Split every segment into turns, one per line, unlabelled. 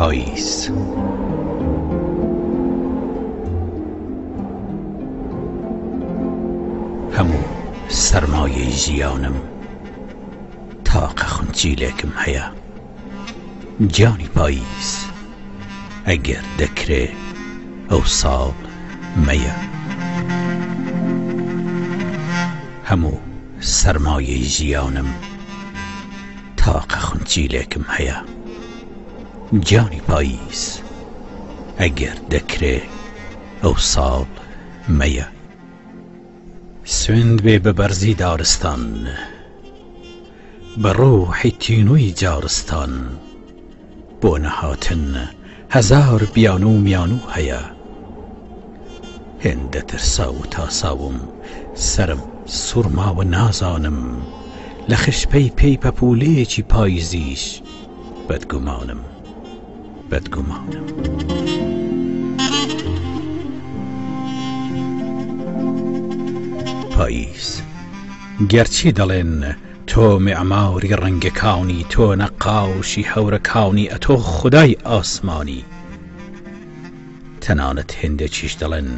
پاییز. همو سرمایه ژیانم تاقە خونچیلێکم هەیە گیانی پاییز ئەگەر دەکرێ ئەو ساڵ مەیە. هەموو سەرمایەی ژیانم تاقە خونچیلێکم هەیە گیانی پاییز ئەگەر دەکرێ ئەو ساڵ مەیە. سوێند بێ بە بەرزی دارستان بە ڕۆحی تینووی جارستان بۆ نەهاتن هەزار بیان و میان و هەیە. هێندە ترسا و تاساوم سرم سوورماوە نازانم لە خشپەی پێی پەپولەیەکی پاییزیش بەدگومانم بەدگومانم. پاییز گەرچی دەڵێن تۆ معماری ڕەنگەکانی تۆ نەقاشی هەورەکانی ئەتۆ خودای ئاسمانی تەنانەت هێندێکیش دەڵێن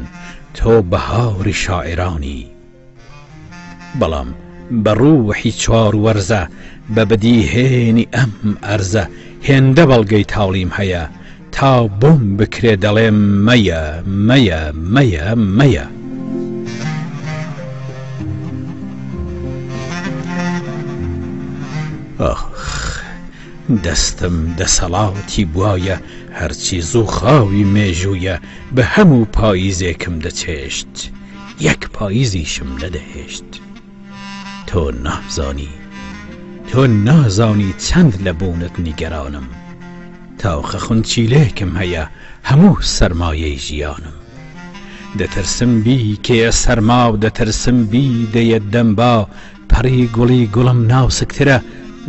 تۆ بەهاری شاعرانی. بەڵام بە ڕووحی چوار وەرزە بە بەدیهێنی ئەم ئەرزە هێندە بەڵگەی تاڵیم هەیە تا بۆم بکرێ دەڵێم مەیە مەیە مەیە مەیە. ئاخ دەستم دەسەڵاتی بوایە هەرچی زوو خاوی مێژوویە بە هەموو پاییزێکم دەچێشت یەک پاییزیشم نەدەهێشت. تۆ نازانی چەند لە بوونت نیگەرانم تاوخە خونچیلێکم هەیە هەموو سەرمایەی ژیانم. دەترسم بی کێیە سەرما و دەترسم بی دەیە دەمبا پەڕی گوڵی گوڵم ناوسکترە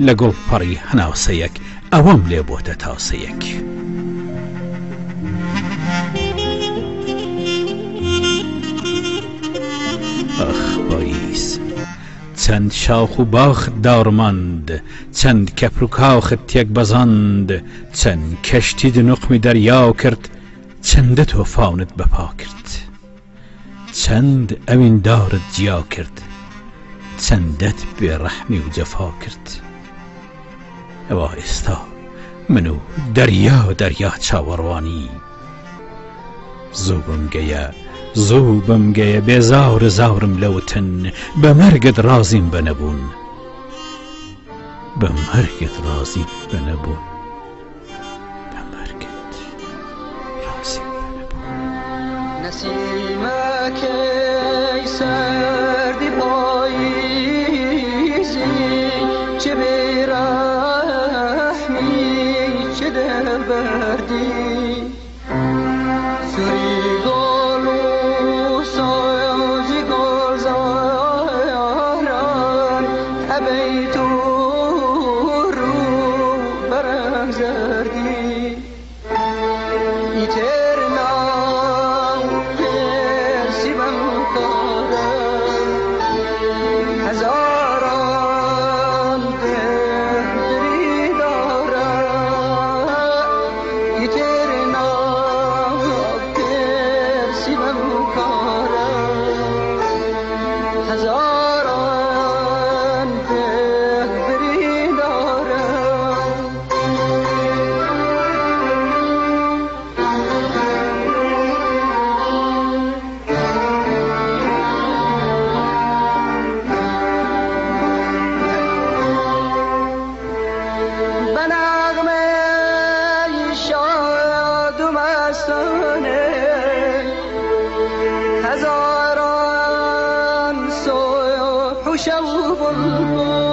لە گوڵپەڕی هەناسەیەک ئەوەم لێ بۆتە تاسەیەک. ئەخ پاییز چەند شاخ و باخت داڕماند چەند کەپر و کاخت تێک بەزاند چەند کەشتی دنوقمی دەریا کرد چەندە تۆفاونت بەپا کرد چەند ئەوین دارت جیا کرد چەندەت بێڕەحمی و جەفا کرد. ئەوە ئێستا من و دەریا چاوەڕوانی زوو بم گەیە بێزار زاورم لەوتن بە مەرگت ڕازیم بە نەبوون بە مەرگت ڕازیم بە نەبوون بە مەرگت ڕازیم بە نەبوون.
نسیمەکەی سەردی پاییزی چه بێڕەحمی چه دەبەردی سوری گۆڵ و سۆزی گۆڵزاران هەبەی تو ڕوو بەرەم زەردی ئیتر ناو پێرسی بەم کارە هەزاران دەردری دارە ئیتر ناو پێرسی بەم کارە هەزاران دەردری دارە. هزاران صبح و شب و بلبل